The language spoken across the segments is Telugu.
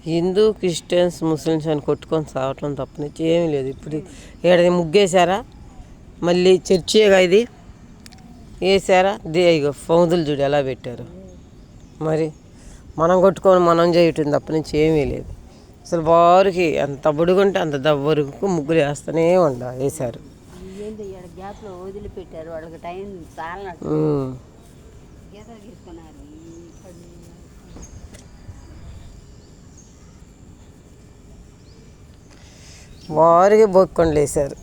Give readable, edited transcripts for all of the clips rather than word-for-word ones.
హిందూ క్రిస్టియన్స్ ముస్లిమ్స్ అని కొట్టుకొని సావటం తప్పనిచ్చి ఏమీ లేదు. ఇప్పుడు ఏడాది ముగ్గేశారా, మళ్ళీ చర్చిగా ఇది వేసారా, ఇగో ఫౌదులు చూడు ఎలా పెట్టారు. మరి మనం కొట్టుకొని మనం చేయటం తప్పనిచ్చి ఏమీ లేదు. అసలు వారికి ఎంత బుడుగుంటే అంత వరకు ముగ్గులు వేస్తూనే వేశారు. వారికి బొక్కొండలు వేశారు.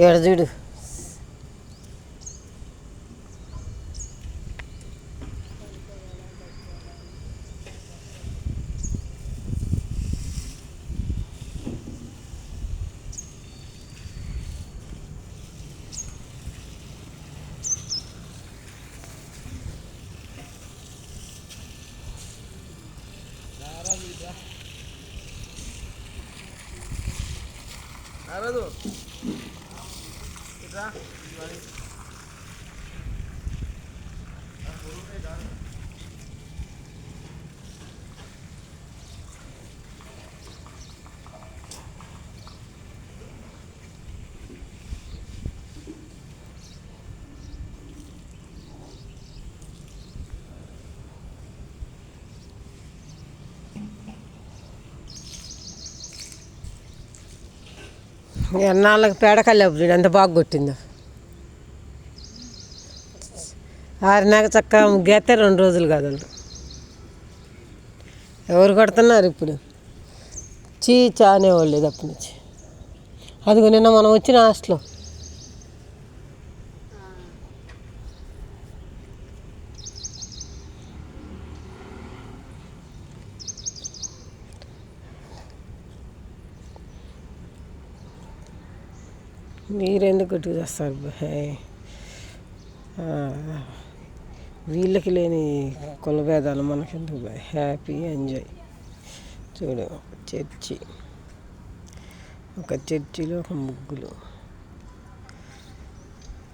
ఏడ చూడు ఎన్నాళ్ళకి పేడకల్లేపు చూడు ఎంత బాగా కొట్టిందో. ఆరినాక చక్కగా ముగ్గేస్తే 2 రోజులు కదలరు. ఎవరు కొడుతున్నారు ఇప్పుడు? చీచా అనేవాళ్ళు లేదు అప్పటి నుంచి. అదిగో నిన్న మనం వచ్చిన హాస్టల్లో మీరెందుకు కొట్టుకు చేస్తారు? వీళ్ళకి లేని కులభేదాలు మనకెందుకు? Happy enjoy. చూడు చర్చి, ఒక చర్చిలో ఒక ముగ్గులు.